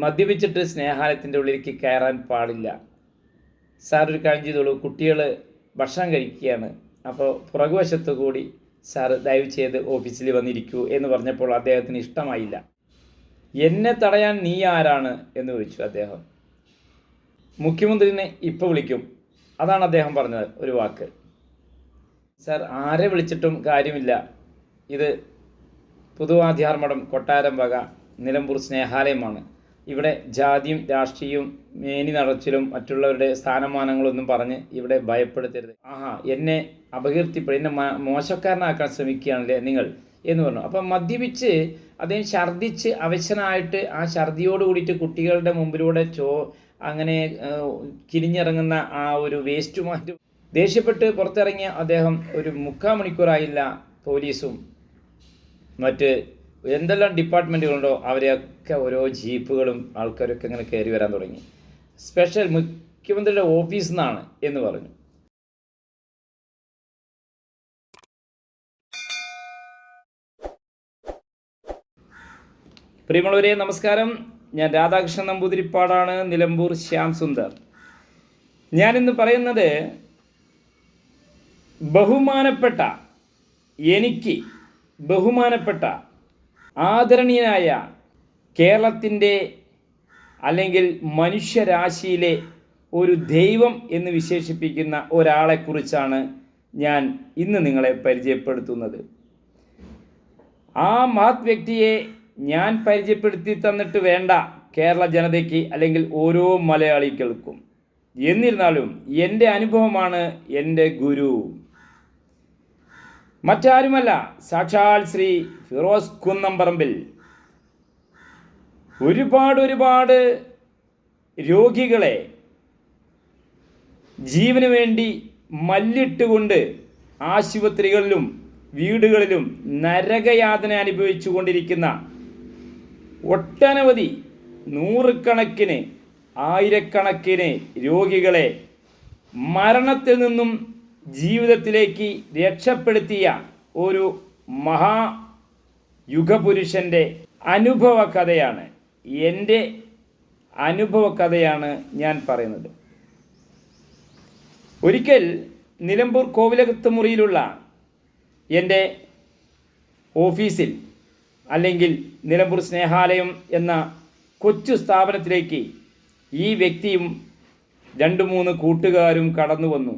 മദ്യപിച്ചിട്ട് സ്നേഹാലയത്തിൻ്റെ ഉള്ളിലേക്ക് കയറാൻ പാടില്ല. സാർ ഒരു കാര്യം ചെയ്തോളൂ, കുട്ടികൾ ഭക്ഷണം കഴിക്കുകയാണ്, അപ്പോൾ പുറകുവശത്തു കൂടി സാറ് ദയവ് ചെയ്ത് ഓഫീസിൽ വന്നിരിക്കൂ എന്ന് പറഞ്ഞപ്പോൾ അദ്ദേഹത്തിന് ഇഷ്ടമായില്ല. എന്നെ തടയാൻ നീ ആരാണ് എന്ന് ചോദിച്ചു അദ്ദേഹം. മുഖ്യമന്ത്രിനെ ഇപ്പോൾ വിളിക്കും, അതാണ് അദ്ദേഹം പറഞ്ഞത് ഒരു വാക്ക്. സാർ, ആരെ വിളിച്ചിട്ടും കാര്യമില്ല. ഇത് പുതുവാദ്യാർമഠം കൊട്ടാരം വക നിലമ്പൂർ സ്നേഹാലയമാണ്. ഇവിടെ ജാതിയും രാഷ്ട്രീയവും മേനി നടച്ചിലും മറ്റുള്ളവരുടെ സ്ഥാനമാനങ്ങളൊന്നും പറഞ്ഞ് ഇവിടെ ഭയപ്പെടുത്തരുത്. എന്നെ എന്നെ മോശക്കാരനാക്കാൻ ശ്രമിക്കുകയാണല്ലേ നിങ്ങൾ എന്ന് പറഞ്ഞു. അപ്പം മദ്യപിച്ച് അദ്ദേഹം ഛർദ്ദിച്ച് അവശനായിട്ട് ആ ഛർദിയോട് കൂടിയിട്ട് കുട്ടികളുടെ മുമ്പിലൂടെ അങ്ങനെ കിരിഞ്ഞിറങ്ങുന്ന ആ ഒരു വേസ്റ്റുമായിട്ട് ദേഷ്യപ്പെട്ട് പുറത്തിറങ്ങിയ അദ്ദേഹം ഒരു 3/4 മണിക്കൂറായില്ല പോലീസും മറ്റ് എന്തെല്ലാം ഡിപ്പാർട്ട്മെൻറ്റുകളുണ്ടോ അവരെയൊക്കെ ഓരോ ജീപ്പുകളും ആൾക്കാരൊക്കെ ഇങ്ങനെ കയറി വരാൻ തുടങ്ങി. സ്പെഷ്യൽ മുഖ്യമന്ത്രിയുടെ ഓഫീസിൽ നിന്നാണ് എന്ന് പറഞ്ഞു. പ്രിയമുള്ളവരെ നമസ്കാരം, ഞാൻ രാധാകൃഷ്ണൻ നമ്പൂതിരിപ്പാടാണ്, നിലമ്പൂർ ശ്യാം സുന്ദർ. ഞാനിന്ന് പറയുന്നത് എനിക്ക് ബഹുമാനപ്പെട്ട ആദരണീയനായ കേരളത്തിൻ്റെ അല്ലെങ്കിൽ മനുഷ്യരാശിയിലെ ഒരു ദൈവം എന്ന് വിശേഷിപ്പിക്കുന്ന ഒരാളെക്കുറിച്ചാണ് ഞാൻ ഇന്ന് നിങ്ങളെ പരിചയപ്പെടുത്തുന്നത്. ആ മഹത് വ്യക്തിയെ ഞാൻ പരിചയപ്പെടുത്തി തന്നിട്ട് വേണ്ട കേരള ജനതയ്ക്ക് അല്ലെങ്കിൽ ഓരോ മലയാളികൾക്കും. എന്നിരുന്നാലും എൻ്റെ അനുഭവമാണ് എൻ്റെ ഗുരു. മറ്റാരുമല്ല, സാക്ഷാൽ ശ്രീ ഫിറോസ് കുന്നംപറമ്പിൽ. ഒരുപാട് രോഗികളെ ജീവന് വേണ്ടി മല്ലിട്ടുകൊണ്ട് ആശുപത്രികളിലും വീടുകളിലും നരകയാതന അനുഭവിച്ചു കൊണ്ടിരിക്കുന്ന ഒട്ടനവധി നൂറുകണക്കിന് ആയിരക്കണക്കിന് രോഗികളെ മരണത്തിൽ നിന്നും ജീവിതത്തിലേക്ക് രക്ഷപ്പെടുത്തിയ ഒരു മഹായുഗപുരുഷൻ്റെ അനുഭവ കഥയാണ്, എൻ്റെ അനുഭവ കഥയാണ് ഞാൻ പറയുന്നത്. ഒരിക്കൽ നിലമ്പൂർ കോവിലകത്ത് മുറിയിലുള്ള എൻ്റെ ഓഫീസിൽ അല്ലെങ്കിൽ നിലമ്പൂർ സ്നേഹാലയം എന്ന കൊച്ചു സ്ഥാപനത്തിലേക്ക് ഈ വ്യക്തിയും 2-3 കൂട്ടുകാരും കടന്നു വന്നു.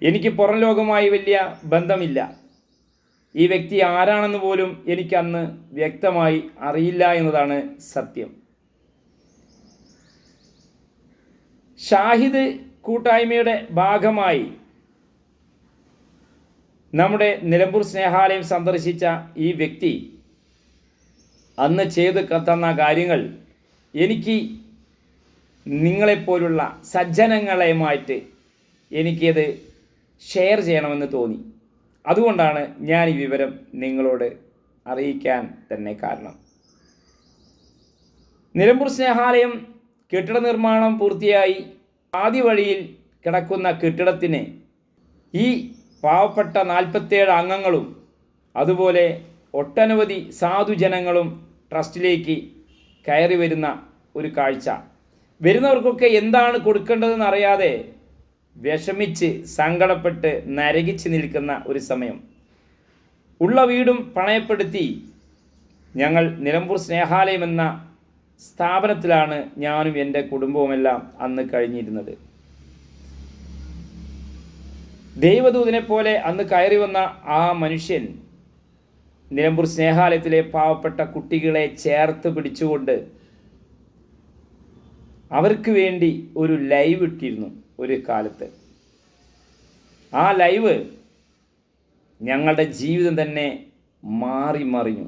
എനിക്ക് പുറം ലോകവുമായി വലിയ ബന്ധമില്ല. ഈ വ്യക്തി ആരാണെന്ന് പോലും എനിക്കന്ന് വ്യക്തമായി അറിയില്ല എന്നതാണ് സത്യം. ഷാഹിദ് കൂട്ടായ്മയുടെ ഭാഗമായി നമ്മുടെ നിലമ്പൂർ സ്നേഹാലയം സന്ദർശിച്ച ഈ വ്യക്തി അന്ന് ചെയ്ത് തന്ന കാര്യങ്ങൾ എനിക്ക് നിങ്ങളെപ്പോലുള്ള സജ്ജനങ്ങളുമായിട്ട് എനിക്കത് ഷെയർ ചെയ്യണമെന്ന് തോന്നി. അതുകൊണ്ടാണ് ഞാൻ ഈ വിവരം നിങ്ങളോട് അറിയിക്കാൻ തന്നെ കാരണം. നിലമ്പൂർ സ്നേഹാലയം കെട്ടിട നിർമ്മാണം പൂർത്തിയായി ആദ്യ വഴിയിൽ കിടക്കുന്ന കെട്ടിടത്തിന് ഈ പാവപ്പെട്ട 47 അംഗങ്ങളും അതുപോലെ ഒട്ടനവധി സാധുജനങ്ങളും ട്രസ്റ്റിലേക്ക് കയറി വരുന്ന ഒരു കാഴ്ച. വരുന്നവർക്കൊക്കെ എന്താണ് കൊടുക്കേണ്ടതെന്ന് അറിയാതെ വിഷമിച്ച് സങ്കടപ്പെട്ട് നരകിച്ച് നിൽക്കുന്ന ഒരു സമയം. ഉള്ള വീടും പണയപ്പെടുത്തി ഞങ്ങൾ നിലമ്പൂർ സ്നേഹാലയം എന്ന സ്ഥാപനത്തിലാണ് ഞാനും എൻ്റെ കുടുംബവുമെല്ലാം അന്ന് കഴിഞ്ഞിരുന്നത്. ദൈവദൂതനെ പോലെ അന്ന് കയറി വന്ന ആ മനുഷ്യൻ നിലമ്പൂർ സ്നേഹാലയത്തിലെ പാവപ്പെട്ട കുട്ടികളെ ചേർത്ത് പിടിച്ചുകൊണ്ട് അവർക്ക് വേണ്ടി ഒരു ലൈവ് ഇട്ടിരുന്നു ഒരു കാലത്ത്. ആ ലൈവ് ഞങ്ങളുടെ ജീവിതം തന്നെ മാറിമറിഞ്ഞു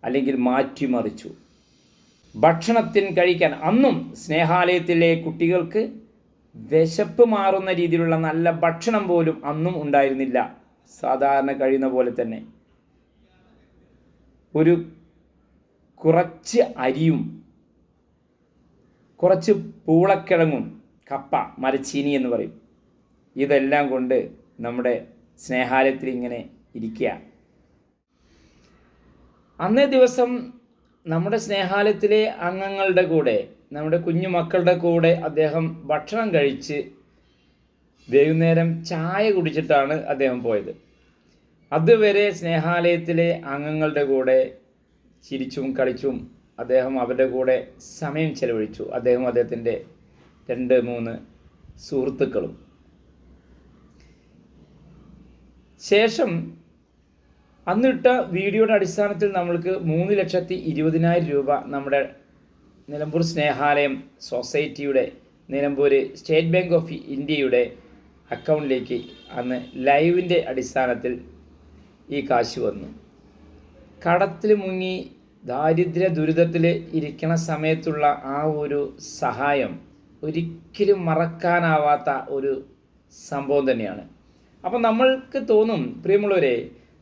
അല്ലെങ്കിൽ മാറ്റിമറിച്ചു. ഭക്ഷണത്തിന് കഴിക്കാൻ അന്നും സ്നേഹാലയത്തിലെ കുട്ടികൾക്ക് വിശപ്പ് മാറുന്ന രീതിയിലുള്ള നല്ല ഭക്ഷണം പോലും അന്നും ഉണ്ടായിരുന്നില്ല. സാധാരണ കഴിയുന്ന പോലെ തന്നെ ഒരു കുറച്ച് അരിയും കുറച്ച് പൂളക്കിഴങ്ങും കപ്പ മരച്ചീനി എന്ന് പറയും, ഇതെല്ലാം കൊണ്ട് നമ്മുടെ സ്നേഹാലയത്തിൽ ഇങ്ങനെ ഇരിക്കുക. അന്നേ ദിവസം നമ്മുടെ സ്നേഹാലയത്തിലെ അംഗങ്ങളുടെ കൂടെ, നമ്മുടെ കുഞ്ഞു മക്കളുടെ കൂടെ അദ്ദേഹം ഭക്ഷണം കഴിച്ച് വൈകുന്നേരം ചായ കുടിച്ചിട്ടാണ് അദ്ദേഹം പോയത്. അതുവരെ സ്നേഹാലയത്തിലെ അംഗങ്ങളുടെ കൂടെ ചിരിച്ചും കളിച്ചും അദ്ദേഹം അവരുടെ കൂടെ സമയം ചെലവഴിച്ചു. അദ്ദേഹത്തിൻ്റെ 2-3 സുഹൃത്തുക്കളും. ശേഷം അന്നിട്ട വീഡിയോയുടെ അടിസ്ഥാനത്തിൽ നമ്മൾക്ക് 3,20,000 രൂപ നമ്മുടെ നിലമ്പൂർ സ്നേഹാലയം സൊസൈറ്റിയുടെ, നിലമ്പൂർ സ്റ്റേറ്റ് ബാങ്ക് ഓഫ് ഇന്ത്യയുടെ അക്കൗണ്ടിലേക്ക് അന്ന് ലൈവിൻ്റെ അടിസ്ഥാനത്തിൽ ഈ കാശ് വന്നു. കടത്തിൽ മുങ്ങി ദാരിദ്ര്യ ദുരിതത്തിൽ ഇരിക്കണ സമയത്തുള്ള ആ ഒരു സഹായം ഒരിക്കലും മറക്കാനാവാത്ത ഒരു സംഭവം തന്നെയാണ്. അപ്പം നമ്മൾക്ക് തോന്നും, പ്രിയമുള്ളവരെ,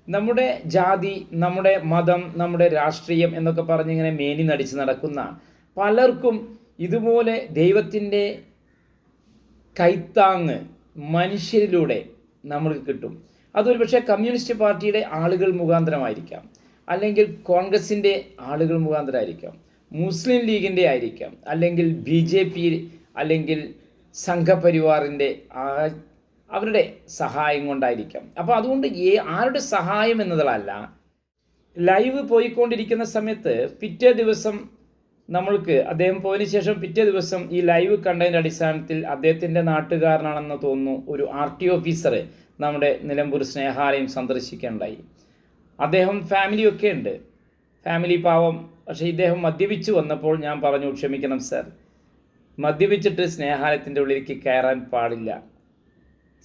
നമ്മുടെ ജാതി, നമ്മുടെ മതം, നമ്മുടെ രാഷ്ട്രീയം എന്നൊക്കെ പറഞ്ഞിങ്ങനെ മേനി നടിച്ച് നടക്കുന്ന പലർക്കും ഇതുപോലെ ദൈവത്തിൻ്റെ കൈത്താങ്ങ് മനുഷ്യരിലൂടെ നമ്മൾക്ക് കിട്ടും. അതൊരു പക്ഷേ കമ്മ്യൂണിസ്റ്റ് പാർട്ടിയുടെ ആളുകൾ മുഖാന്തരമായിരിക്കാം, അല്ലെങ്കിൽ കോൺഗ്രസിൻ്റെ ആളുകൾ മുഖാന്തരമായിരിക്കാം, മുസ്ലിം ലീഗിൻ്റെ ആയിരിക്കാം, അല്ലെങ്കിൽ BJP, അല്ലെങ്കിൽ സംഘപരിവാറിൻ്റെ അവരുടെ സഹായം കൊണ്ടായിരിക്കാം. അപ്പോൾ അതുകൊണ്ട് ആരുടെ സഹായം എന്നതല്ല, ലൈവ് പോയിക്കൊണ്ടിരിക്കുന്ന സമയത്ത് പിറ്റേ ദിവസം നമ്മൾക്ക് അദ്ദേഹം പോയതിനു ശേഷം പിറ്റേ ദിവസം ഈ ലൈവ് കണ്ടതിൻ്റെ അടിസ്ഥാനത്തിൽ അദ്ദേഹത്തിൻ്റെ നാട്ടുകാരനാണെന്ന് തോന്നുന്നു ഒരു RT ഓഫീസർ നമ്മുടെ നിലമ്പൂർ സ്നേഹാലയം സന്ദർശിക്കുകയുണ്ടായി. അദ്ദേഹം ഫാമിലിയൊക്കെ ഉണ്ട്, ഫാമിലി പാവം. പക്ഷേ ഇദ്ദേഹം മദ്യപിച്ച് വന്നപ്പോൾ ഞാൻ പറഞ്ഞു, ക്ഷമിക്കണം സർ, മദ്യപിച്ചിട്ട് സ്നേഹാലയത്തിൻ്റെ ഉള്ളിലേക്ക് കയറാൻ പാടില്ല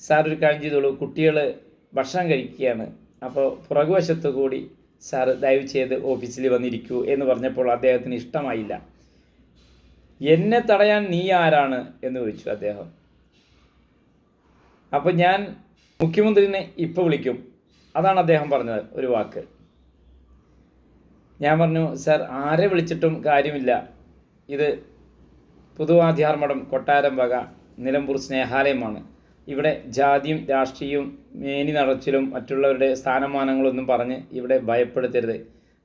സാർ, ഒരു കാര്യം ചെയ്തോളൂ, കുട്ടികൾ ഭക്ഷണം കഴിക്കുകയാണ്, അപ്പോൾ പുറകുവശത്ത് കൂടി സാർ ദയവ് ചെയ്ത് ഓഫീസിൽ വന്നിരിക്കൂ എന്ന് പറഞ്ഞപ്പോൾ അദ്ദേഹത്തിന് ഇഷ്ടമായില്ല. എന്നെ തടയാൻ നീ ആരാണ് എന്ന് ചോദിച്ചു അദ്ദേഹം. അപ്പോൾ ഞാൻ മുഖ്യമന്ത്രിനെ ഇപ്പോൾ വിളിക്കും, അതാണ് അദ്ദേഹം പറഞ്ഞത് ഒരു വാക്ക്. ഞാൻ പറഞ്ഞു, സാർ ആരെ വിളിച്ചിട്ടും കാര്യമില്ല, ഇത് പുതുവാദ്യാർമഠം കൊട്ടാരം വക നിലമ്പൂർ സ്നേഹാലയമാണ്. ഇവിടെ ജാതിയും രാഷ്ട്രീയവും മേനി നടച്ചിലും മറ്റുള്ളവരുടെ സ്ഥാനമാനങ്ങളൊന്നും പറഞ്ഞ് ഇവിടെ ഭയപ്പെടുത്തരുത്.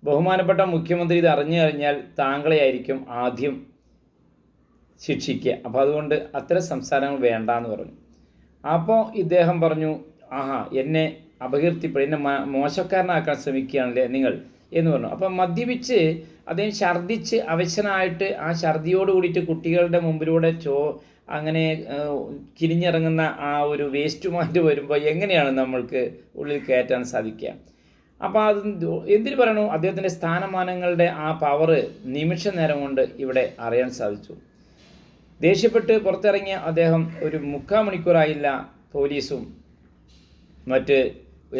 ബഹുമാനപ്പെട്ട മുഖ്യമന്ത്രി ഇത് അറിഞ്ഞു കഴിഞ്ഞാൽ താങ്കളെയായിരിക്കും ആദ്യം ശിക്ഷിക്കുക. അപ്പോൾ അതുകൊണ്ട് അത്തരം സംസാരങ്ങൾ വേണ്ടാന്ന് പറഞ്ഞു. അപ്പോൾ ഇദ്ദേഹം പറഞ്ഞു, ആഹാ, എന്നെ എന്നെ മോശക്കാരനാക്കാൻ ശ്രമിക്കുകയാണല്ലേ നിങ്ങൾ എന്ന് പറഞ്ഞു. അപ്പം മദ്യപിച്ച് അദ്ദേഹം ഛർദ്ദിച്ച് അവശനായിട്ട് ആ ഛർദിയോട് കൂടിയിട്ട് കുട്ടികളുടെ മുമ്പിലൂടെ അങ്ങനെ കിരിഞ്ഞിറങ്ങുന്ന ആ ഒരു വേസ്റ്റുമായിട്ട് വരുമ്പോൾ എങ്ങനെയാണ് നമ്മൾക്ക് ഉള്ളിൽ കയറ്റാൻ സാധിക്കുക? അപ്പോൾ അത് എന്തിനു പറയണു, അദ്ദേഹത്തിൻ്റെ സ്ഥാനമാനങ്ങളുടെ ആ പവർ നിമിഷ നേരം കൊണ്ട് ഇവിടെ അറിയാൻ സാധിച്ചു. ദേഷ്യപ്പെട്ട് പുറത്തിറങ്ങിയ അദ്ദേഹം ഒരു 3/4 മണിക്കൂറായില്ല പോലീസും മറ്റ്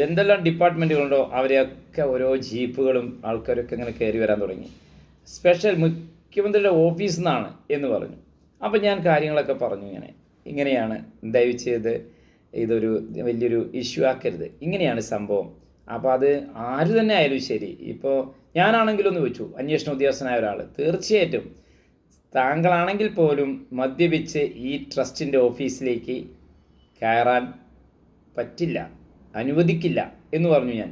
എന്തെല്ലാം ഡിപ്പാർട്ട്മെൻറ്റുകളുണ്ടോ അവരെയൊക്കെ ഓരോ ജീപ്പുകളും ആൾക്കാരൊക്കെ ഇങ്ങനെ കയറി വരാൻ തുടങ്ങി. സ്പെഷ്യൽ മുഖ്യമന്ത്രിയുടെ ഓഫീസിൽ നിന്നാണ് എന്ന് പറഞ്ഞു. അപ്പോൾ ഞാൻ കാര്യങ്ങളൊക്കെ പറഞ്ഞു, ഇങ്ങനെയാണ്, ദയവ് ചെയ്ത് ഇതൊരു വലിയൊരു ഇഷ്യൂ ആക്കരുത്, ഇങ്ങനെയാണ് സംഭവം. അപ്പോൾ അത് ആര് തന്നെ ആയാലും ശരി, ഇപ്പോൾ ഞാനാണെങ്കിലും ഒന്ന് വെച്ചു, അന്വേഷണ ഉദ്യോഗസ്ഥനായ ഒരാൾ, തീർച്ചയായിട്ടും താങ്കളാണെങ്കിൽ പോലും മദ്യപിച്ച് ഈ ട്രസ്റ്റിൻ്റെ ഓഫീസിലേക്ക് കയറാൻ പറ്റില്ല, അനുവദിക്കില്ല എന്ന് പറഞ്ഞു ഞാൻ.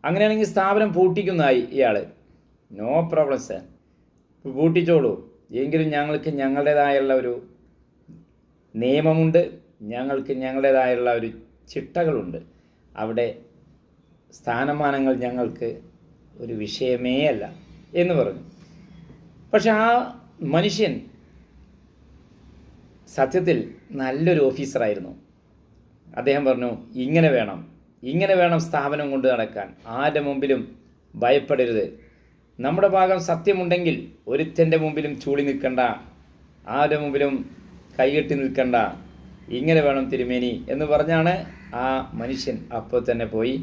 അങ്ങനെയാണെങ്കിൽ സ്ഥാപനം പൂട്ടിക്കുന്നതായി ഇയാൾ. നോ പ്രോബ്ലം സാർ, പൂട്ടിച്ചോളൂ, എങ്കിലും ഞങ്ങൾക്ക് ഞങ്ങളുടേതായുള്ള ഒരു നിയമമുണ്ട്, ഞങ്ങൾക്ക് ഞങ്ങളുടേതായുള്ള ഒരു ചിട്ടകളുണ്ട്, അവിടെ സ്ഥാനമാനങ്ങൾ ഞങ്ങൾക്ക് ഒരു വിഷയമേ അല്ല എന്ന് പറഞ്ഞു. പക്ഷെ ആ മനുഷ്യൻ സത്യത്തിൽ നല്ലൊരു ഓഫീസറായിരുന്നു. അദ്ദേഹം പറഞ്ഞു, ഇങ്ങനെ വേണം സ്ഥാപനം കൊണ്ട് നടക്കാൻ, ആരുടെ മുമ്പിലും ഭയപ്പെടരുത്, നമ്മുടെ ഭാഗം സത്യമുണ്ടെങ്കിൽ ഒരുത്തൻ്റെ മുമ്പിലും ചൂളി നിൽക്കണ്ട, ആരുടെ മുമ്പിലും കൈകെട്ടി നിൽക്കണ്ട, ഇങ്ങനെ വേണം തിരുമേനി എന്ന് പറഞ്ഞാണ് ആ മനുഷ്യൻ അപ്പോൾ തന്നെ പോയി.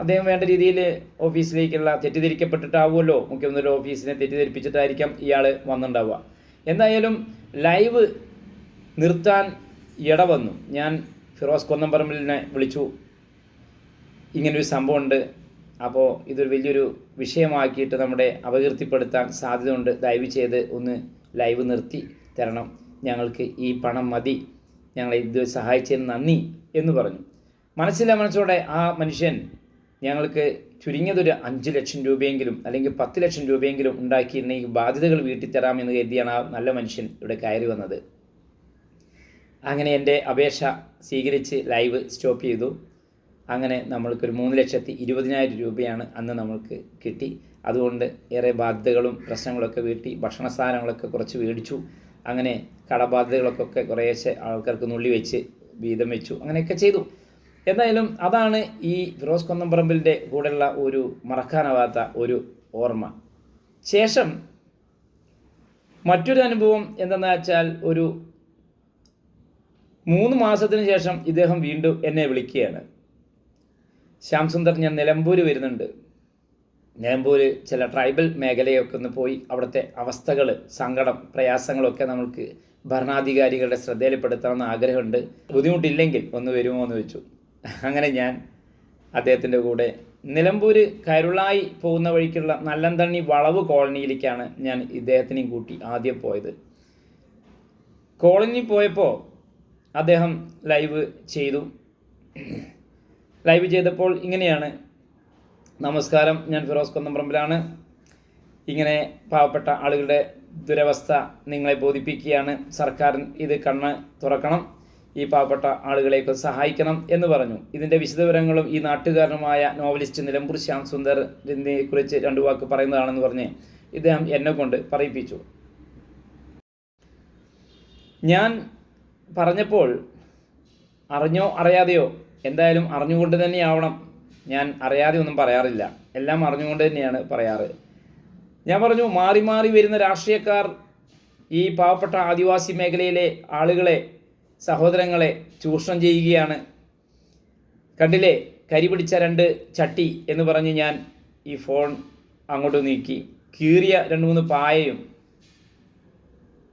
അദ്ദേഹം വേണ്ട രീതിയിൽ ഓഫീസിലേക്കുള്ള തെറ്റിദ്ധരിക്കപ്പെട്ടിട്ടാവുമല്ലോ, മുഖ്യമന്ത്രിയുടെ ഓഫീസിനെ തെറ്റിദ്ധരിപ്പിച്ചിട്ടായിരിക്കാം ഇയാൾ വന്നിട്ടുണ്ടാവുക. എന്തായാലും ലൈവ് നിർത്താൻ ഇടവന്നു. ഞാൻ ഫിറോസ് കൊന്നംപറമ്പിലിനെ വിളിച്ചു, ഇങ്ങനൊരു സംഭവമുണ്ട്, അപ്പോൾ ഇതൊരു വലിയൊരു വിഷയമാക്കിയിട്ട് നമ്മുടെ അപകീർത്തിപ്പെടുത്താൻ സാധ്യതയുണ്ട്, ദയവ് ചെയ്ത് ഒന്ന് ലൈവ് നിർത്തി തരണം, ഞങ്ങൾക്ക് ഈ പണം മതി, ഞങ്ങളെ ഇത് സഹായിച്ചതിന് നന്ദി എന്ന് പറഞ്ഞു. മനസ്സിലോടെ ആ മനുഷ്യൻ ഞങ്ങൾക്ക് ചുരുങ്ങിയതൊരു 5 ലക്ഷം രൂപയെങ്കിലും അല്ലെങ്കിൽ 10 ലക്ഷം രൂപയെങ്കിലും ഉണ്ടാക്കിയിരുന്ന ഈ ബാധ്യതകൾ വീട്ടിത്തരാമെന്ന് കരുതിയാണ് ആ നല്ല മനുഷ്യൻ ഇവിടെ കയറി വന്നത്. അങ്ങനെ എൻ്റെ അപേക്ഷ സ്വീകരിച്ച് ലൈവ് സ്റ്റോപ്പ് ചെയ്തു. അങ്ങനെ നമ്മൾക്കൊരു 3,20,000 രൂപയാണ് അന്ന് നമ്മൾക്ക് കിട്ടി. അതുകൊണ്ട് ഏറെ ബാധ്യതകളും പ്രശ്നങ്ങളൊക്കെ വീട്ടി, ഭക്ഷണ സാധനങ്ങളൊക്കെ കുറച്ച് മേടിച്ചു. അങ്ങനെ കടബാധ്യതകളൊക്കെ കുറേശ്ശെ ആൾക്കാർക്ക് നുള്ളി വെച്ച് വീതം വെച്ചു. അങ്ങനെയൊക്കെ ചെയ്തു. എന്തായാലും അതാണ് ഈ ഫിറോസ് കുന്നംപറമ്പിലിൻ്റെ കൂടെയുള്ള ഒരു മറക്കാനാവാത്ത ഒരു ഓർമ്മ. ശേഷം മറ്റൊരു അനുഭവം എന്തെന്ന് വെച്ചാൽ, ഒരു 3 മാസത്തിന് ശേഷം ഇദ്ദേഹം വീണ്ടും എന്നെ വിളിക്കുകയാണ്. ശ്യാം സുന്ദർ, ഞാൻ നിലമ്പൂർ വരുന്നുണ്ട്. നിലമ്പൂർ ചില ട്രൈബൽ മേഖലയൊക്കെ ഒന്ന് പോയി അവിടുത്തെ അവസ്ഥകൾ, സങ്കടം, പ്രയാസങ്ങളൊക്കെ നമുക്ക് ഭരണാധികാരികളുടെ ശ്രദ്ധയിൽപ്പെടുത്തണമെന്ന് ആഗ്രഹമുണ്ട്. ബുദ്ധിമുട്ടില്ലെങ്കിൽ ഒന്ന് വരുമോ എന്ന് വെച്ചു. അങ്ങനെ ഞാൻ അദ്ദേഹത്തിൻ്റെ കൂടെ നിലമ്പൂർ കരുളായി പോകുന്ന വഴിക്കുള്ള നല്ലന്തണ്ണി വളവ് കോളനിയിലേക്കാണ് ഞാൻ ഇദ്ദേഹത്തിനെയും കൂട്ടി ആദ്യം പോയത്. കോളനി പോയപ്പോൾ അദ്ദേഹം ലൈവ് ചെയ്തു. ലൈവ് ചെയ്തപ്പോൾ ഇങ്ങനെയാണ്: നമസ്കാരം, ഞാൻ ഫിറോസ് കുന്നംപറമ്പിലാണ്. ഇങ്ങനെ പാവപ്പെട്ട ആളുകളുടെ ദുരവസ്ഥ നിങ്ങളെ ബോധിപ്പിക്കുകയാണ്. സർക്കാർ ഇത് കണ്ണ് തുറക്കണം, ഈ പാവപ്പെട്ട ആളുകളെയൊക്കെ സഹായിക്കണം എന്ന് പറഞ്ഞു. ഇതിൻ്റെ വിശദവിവരങ്ങളും ഈ നാട്ടുകാരനുമായ നോവലിസ്റ്റ് നിലമ്പൂർ ശ്യാം സുന്ദറിനെ കുറിച്ച് 2 വാക്ക് പറയുന്നതാണെന്ന് പറഞ്ഞ് ഇദ്ദേഹം എന്നെ കൊണ്ട് പറയിപ്പിച്ചു. ഞാൻ പറഞ്ഞപ്പോൾ അറിഞ്ഞോ അറിയാതെയോ, എന്തായാലും അറിഞ്ഞുകൊണ്ട് തന്നെയാവണം, ഞാൻ അറിയാതെ ഒന്നും പറയാറില്ല, എല്ലാം അറിഞ്ഞുകൊണ്ട് തന്നെയാണ് പറയാറ്. ഞാൻ പറഞ്ഞു, മാറി മാറി വരുന്ന രാഷ്ട്രീയക്കാർ ഈ പാവപ്പെട്ട ആദിവാസി മേഖലയിലെ ആളുകളെ, സഹോദരങ്ങളെ ചൂഷണം ചെയ്യുകയാണ്. കണ്ടില്ലേ, കരി പിടിച്ച 2 ചട്ടി എന്ന് പറഞ്ഞ് ഞാൻ ഈ ഫോൺ അങ്ങോട്ട് നീക്കി. കീറിയ 2-3 പായയും,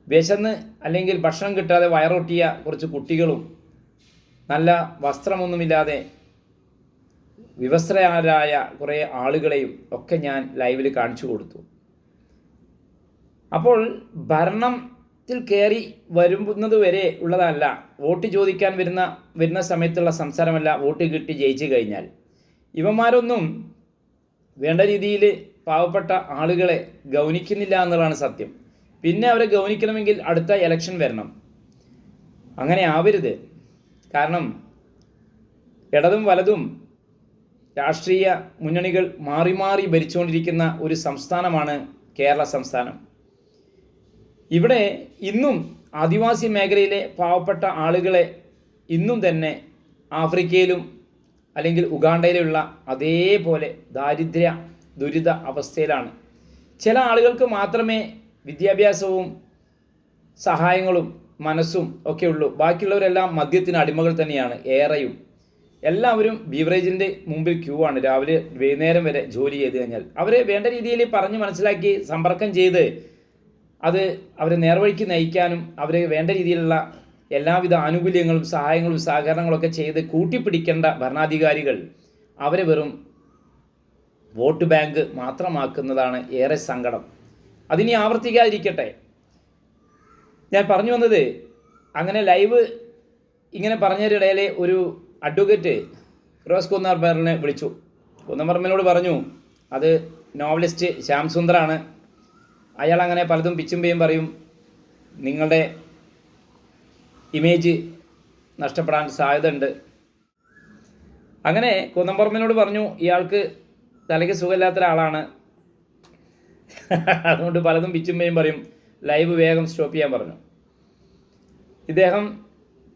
വിശന്ന് അല്ലെങ്കിൽ ഭക്ഷണം കിട്ടാതെ വയറൊട്ടിയ കുറച്ച് കുട്ടികളും, നല്ല വസ്ത്രമൊന്നുമില്ലാതെ വിവസ്ത്രരായ കുറേ ആളുകളെയും ഒക്കെ ഞാൻ ലൈവിൽ കാണിച്ചു കൊടുത്തു. അപ്പോൾ ഭരണത്തിൽ കയറി വരുന്നത് വരെ ഉള്ളതല്ല, വോട്ട് ചോദിക്കാൻ വരുന്ന സമയത്തുള്ള സംസാരമല്ല, വോട്ട് കിട്ടി ജയിച്ചു കഴിഞ്ഞാൽ. ഇവന്മാരൊന്നും വേണ്ട രീതിയിൽ പാവപ്പെട്ട ആളുകളെ ഗൗനിക്കുന്നില്ല എന്നുള്ളതാണ് സത്യം. പിന്നെ അവരെ ഗൗനിക്കണമെങ്കിൽ അടുത്ത ഇലക്ഷൻ വരണം. അങ്ങനെ ആവരുത്. കാരണം ഇടതും വലതും രാഷ്ട്രീയ മുന്നണികൾ മാറി മാറി ഭരിച്ചുകൊണ്ടിരിക്കുന്ന ഒരു സംസ്ഥാനമാണ് കേരള സംസ്ഥാനം. ഇവിടെ ഇന്നും ആദിവാസി മേഖലയിലെ പാവപ്പെട്ട ആളുകളെ ഇന്നും തന്നെ ആഫ്രിക്കയിലും അല്ലെങ്കിൽ ഉഗാണ്ടയിലുള്ള അതേപോലെ ദാരിദ്ര്യ ദുരിത അവസ്ഥയിലാണ്. ചില ആളുകൾക്ക് മാത്രമേ വിദ്യാഭ്യാസവും സഹായങ്ങളും മനസ്സും ഒക്കെ ഉള്ളൂ. ബാക്കിയുള്ളവരെല്ലാം മദ്യത്തിന് അടിമകൾ തന്നെയാണ് ഏറെയും. എല്ലാവരും ബീവറേജിൻ്റെ മുമ്പിൽ ക്യൂ ആണ് രാവിലെ വൈകുന്നേരം വരെ ജോലി ചെയ്ത് കഴിഞ്ഞാൽ. അവരെ വേണ്ട രീതിയിൽ പറഞ്ഞ് മനസ്സിലാക്കി സമ്പർക്കം ചെയ്ത് അത് അവരെ നേർവഴിക്ക് നയിക്കാനും അവരെ വേണ്ട രീതിയിലുള്ള എല്ലാവിധ ആനുകൂല്യങ്ങളും സഹായങ്ങളും സഹകരണങ്ങളൊക്കെ ചെയ്ത് കൂട്ടിപ്പിടിക്കേണ്ട ഭരണാധികാരികൾ അവരെ വെറും വോട്ട് ബാങ്ക് മാത്രമാക്കുന്നതാണ് ഏറെ സങ്കടം. അതിനി ആവർത്തിക്കാതിരിക്കട്ടെ. ഞാൻ പറഞ്ഞു വന്നത്, അങ്ങനെ ലൈവ് ഇങ്ങനെ പറഞ്ഞതിനിടയിൽ ഒരു അഡ്വക്കേറ്റ് ഫിറോസ് കുന്നംപറമ്പിലിനെ വിളിച്ചു. കുന്നംപറമ്പിലിനോട് പറഞ്ഞു, അത് നോവലിസ്റ്റ് ശ്യാം സുന്ദറാണ്, അയാൾ അങ്ങനെ പലതും പിച്ചുമ്പയും പറയും, നിങ്ങളുടെ ഇമേജ് നഷ്ടപ്പെടാൻ സാധ്യതയുണ്ട്. അങ്ങനെ കുന്നംപറമ്പിലിനോട് പറഞ്ഞു, ഇയാൾക്ക് തലയ്ക്ക് സുഖമില്ലാത്ത ഒരാളാണ്, അതുകൊണ്ട് പലതും പിച്ചുമ്പയും പറയും, ലൈവ് വേഗം സ്റ്റോപ്പ് ചെയ്യാൻ പറഞ്ഞു. ഇദ്ദേഹം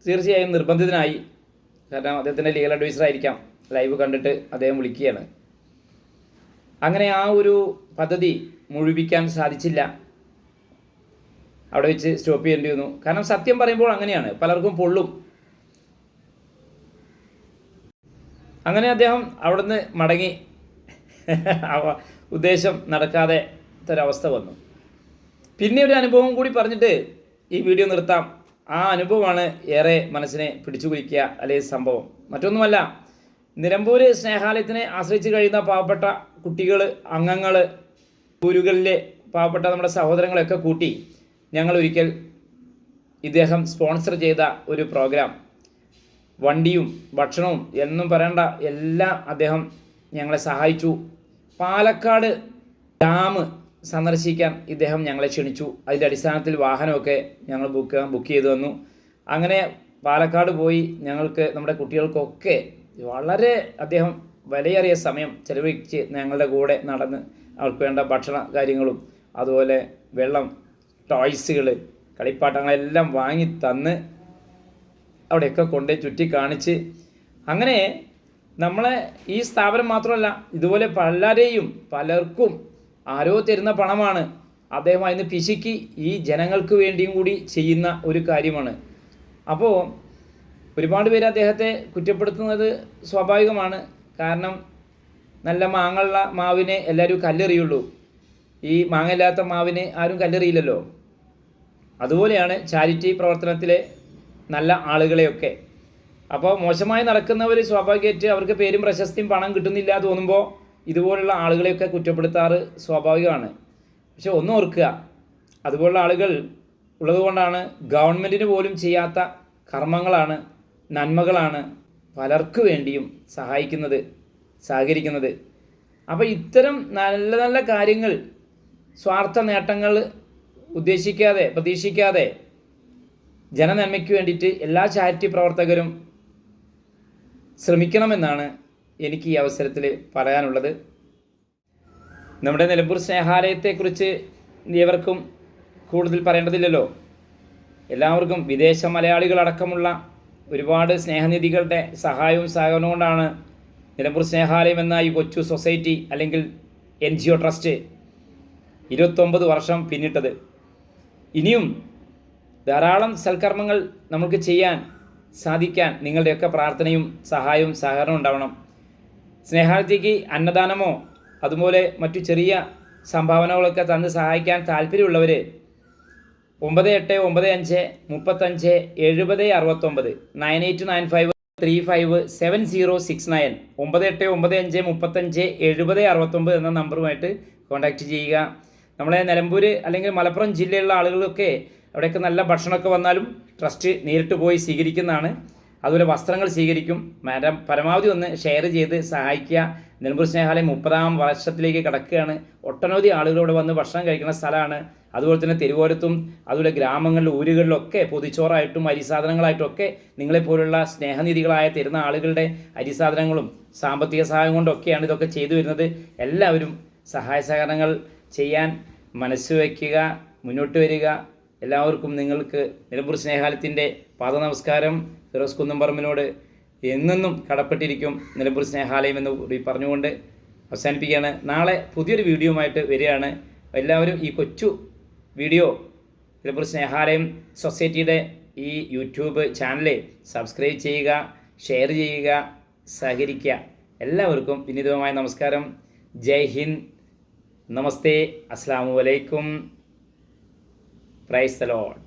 തീർച്ചയായും നിർബന്ധിതനായി. കാരണം അദ്ദേഹത്തിൻ്റെ ലീഗൽ അഡ്വൈസറായിരിക്കാം. ലൈവ് കണ്ടിട്ട് അദ്ദേഹം വിളിക്കുകയാണ്. അങ്ങനെ ആ ഒരു പദ്ധതി മുഴുവിക്കാൻ സാധിച്ചില്ല. അവിടെ വെച്ച് സ്റ്റോപ്പ് ചെയ്യേണ്ടി വന്നു. കാരണം സത്യം പറയുമ്പോൾ അങ്ങനെയാണ്, പലർക്കും പൊള്ളും. അങ്ങനെ അദ്ദേഹം അവിടുന്ന് മടങ്ങി. ഉദ്ദേശം നടക്കാതെ ഒരവസ്ഥ വന്നു. പിന്നെ ഒരു അനുഭവം കൂടി പറഞ്ഞിട്ട് ഈ വീഡിയോ നിർത്താം. ആ അനുഭവമാണ് ഏറെ മനസ്സിനെ പിടിച്ചു കുലിക്കുക അല്ലെങ്കിൽ സംഭവം. മറ്റൊന്നുമല്ല, നിലമ്പൂർ സ്നേഹാലയത്തിനെ ആശ്രയിച്ച് കഴിയുന്ന പാവപ്പെട്ട കുട്ടികൾ, അംഗങ്ങൾ, ഊരുകളിലെ പാവപ്പെട്ട നമ്മുടെ സഹോദരങ്ങളെയൊക്കെ കൂട്ടി ഞങ്ങൾ ഒരിക്കൽ ഇദ്ദേഹം സ്പോൺസർ ചെയ്ത ഒരു പ്രോഗ്രാം, വണ്ടിയും ഭക്ഷണവും എന്നും പറയേണ്ട എല്ലാം അദ്ദേഹം ഞങ്ങളെ സഹായിച്ചു. പാലക്കാട് ഡാം സന്ദർശിക്കാൻ ഇദ്ദേഹം ഞങ്ങളെ ക്ഷണിച്ചു. അതിൻ്റെ അടിസ്ഥാനത്തിൽ വാഹനമൊക്കെ ഞങ്ങൾ ബുക്ക് ചെയ്തു തന്നു. അങ്ങനെ പാലക്കാട് പോയി ഞങ്ങൾക്ക് നമ്മുടെ കുട്ടികൾക്കൊക്കെ വളരെ അദ്ദേഹം വിലയേറിയ സമയം ചെലവഴിച്ച് ഞങ്ങളുടെ കൂടെ നടന്ന് അവർക്ക് വേണ്ട ഭക്ഷണ കാര്യങ്ങളും അതുപോലെ വെള്ളം, ടോയ്സുകൾ, കളിപ്പാട്ടങ്ങളെല്ലാം വാങ്ങി തന്ന് അവിടെയൊക്കെ കൊണ്ട് ചുറ്റി കാണിച്ച്, അങ്ങനെ നമ്മളെ ഈ സ്ഥാപനം മാത്രമല്ല ഇതുപോലെ പലർക്കും ആരോ തരുന്ന പണമാണ് അദ്ദേഹം അതിന് പിശുക്കി ഈ ജനങ്ങൾക്ക് വേണ്ടിയും കൂടി ചെയ്യുന്ന ഒരു കാര്യമാണ്. അപ്പോൾ ഒരുപാട് പേര് അദ്ദേഹത്തെ കുറ്റപ്പെടുത്തുന്നത് സ്വാഭാവികമാണ്. കാരണം നല്ല മാങ്ങയുള്ള മാവിനെ എല്ലാവരും കല്ലെറിയുള്ളൂ, ഈ മാങ്ങയില്ലാത്ത മാവിനെ ആരും കല്ലെറിയില്ലല്ലോ. അതുപോലെയാണ് ചാരിറ്റി പ്രവർത്തനത്തിലെ നല്ല ആളുകളെയൊക്കെ. അപ്പോൾ മോശമായി നടക്കുന്നവർ സ്വാഭാവികമായിട്ട് അവർക്ക് പേരും പ്രശസ്തിയും പണം കിട്ടുന്നില്ല തോന്നുമ്പോൾ ഇതുപോലുള്ള ആളുകളെയൊക്കെ കുറ്റപ്പെടുത്താറ് സ്വാഭാവികമാണ്. പക്ഷെ ഒന്ന് ഓർക്കുക, അതുപോലുള്ള ആളുകൾ ഉള്ളതുകൊണ്ടാണ് ഗവൺമെൻറ്റിന് പോലും ചെയ്യാത്ത കർമ്മങ്ങളാണ്, നന്മകളാണ് പലർക്കു വേണ്ടിയും സഹകരിക്കുന്നത്. അപ്പോൾ ഇത്തരം നല്ല നല്ല കാര്യങ്ങൾ, സ്വാർത്ഥ നേട്ടങ്ങൾ പ്രതീക്ഷിക്കാതെ ജനനന്മയ്ക്ക് വേണ്ടിയിട്ട് എല്ലാ ചാരിറ്റി പ്രവർത്തകരും ശ്രമിക്കണമെന്നാണ് എനിക്ക് ഈ അവസരത്തിൽ പറയാനുള്ളത്. നമ്മുടെ നിലമ്പൂർ സ്നേഹാലയത്തെക്കുറിച്ച് ഏവർക്കും കൂടുതൽ പറയേണ്ടതില്ലല്ലോ. എല്ലാവർക്കും വിദേശ മലയാളികളടക്കമുള്ള ഒരുപാട് സ്നേഹനിധികളുടെ സഹായവും സഹകരണവും കൊണ്ടാണ് നിലമ്പൂർ സ്നേഹാലയം എന്ന ഈ കൊച്ചു സൊസൈറ്റി അല്ലെങ്കിൽ NGO ട്രസ്റ്റ് 29 വർഷം പിന്നിട്ടത്. ഇനിയും ധാരാളം സൽക്കർമ്മങ്ങൾ നമുക്ക് ചെയ്യാൻ സാധിക്കാൻ നിങ്ങളുടെയൊക്കെ പ്രാർത്ഥനയും സഹായവും സഹകരണവും ഉണ്ടാവണം. സ്നേഹാലയത്തേക്ക് അന്നദാനമോ അതുപോലെ മറ്റു ചെറിയ സംഭാവനകളൊക്കെ തന്ന് സഹായിക്കാൻ താല്പര്യമുള്ളവർ 9895357069 9895357069 9895357069 എന്ന നമ്പറുമായിട്ട് കോൺടാക്റ്റ് ചെയ്യുക. നമ്മളെ നിലമ്പൂർ അല്ലെങ്കിൽ മലപ്പുറം ജില്ലയിലുള്ള ആളുകളൊക്കെ അവിടെയൊക്കെ നല്ല ഭക്ഷണമൊക്കെ വന്നാലും ട്രസ്റ്റ് നേരിട്ട് പോയി സ്വീകരിക്കുന്നതാണ്. അതുപോലെ വസ്ത്രങ്ങൾ സ്വീകരിക്കും. പരമാവധി ഒന്ന് ഷെയർ ചെയ്ത് സഹായിക്കുക. നിലമ്പൂർ സ്നേഹാലയം 30ാം വർഷത്തിലേക്ക് കടക്കുകയാണ്. ഒട്ടനവധി ആളുകൾ ഇവിടെ വന്ന് ഭക്ഷണം കഴിക്കുന്ന സ്ഥലമാണ്. അതുപോലെ തന്നെ തെരുവോരത്തും അതുപോലെ ഗ്രാമങ്ങളിലും ഊരുകളിലൊക്കെ പൊതിച്ചോറായിട്ടും അരിസാധനങ്ങളായിട്ടും ഒക്കെ നിങ്ങളെപ്പോലുള്ള സ്നേഹനിധികളായ തരുന്ന ആളുകളുടെ അരിസാധനങ്ങളും സാമ്പത്തിക സഹായം കൊണ്ടൊക്കെയാണ് ഇതൊക്കെ ചെയ്തു വരുന്നത്. എല്ലാവരും സഹായ സഹകരണങ്ങൾ ചെയ്യാൻ മനസ്സ് വയ്ക്കുക, മുന്നോട്ട് വരിക. എല്ലാവർക്കും നിങ്ങൾക്ക് നിലമ്പൂർ സ്നേഹാലയത്തിൻ്റെ പാദനമസ്കാരം. ഫിറോസ് കുന്നംപറമ്പിനോട് എന്നെന്നും കടപ്പെട്ടിരിക്കും നിലമ്പൂർ സ്നേഹാലയം എന്ന് കൂടി പറഞ്ഞുകൊണ്ട് അവസാനിപ്പിക്കുകയാണ്. നാളെ പുതിയൊരു വീഡിയോയുമായിട്ട് വരികയാണ്. എല്ലാവരും ഈ കൊച്ചു വീഡിയോ നിലമ്പൂർ സ്നേഹാലയം സൊസൈറ്റിയുടെ ഈ യൂട്യൂബ് ചാനൽ സബ്സ്ക്രൈബ് ചെയ്യുക, ഷെയർ ചെയ്യുക, സഹകരിക്കുക. എല്ലാവർക്കും വിനീതമായ നമസ്കാരം. ജയ് ഹിന്ദ്, നമസ്തേ, അസ്സലാമു അലൈക്കും, പ്രൈസ് ദി ലോർഡ്.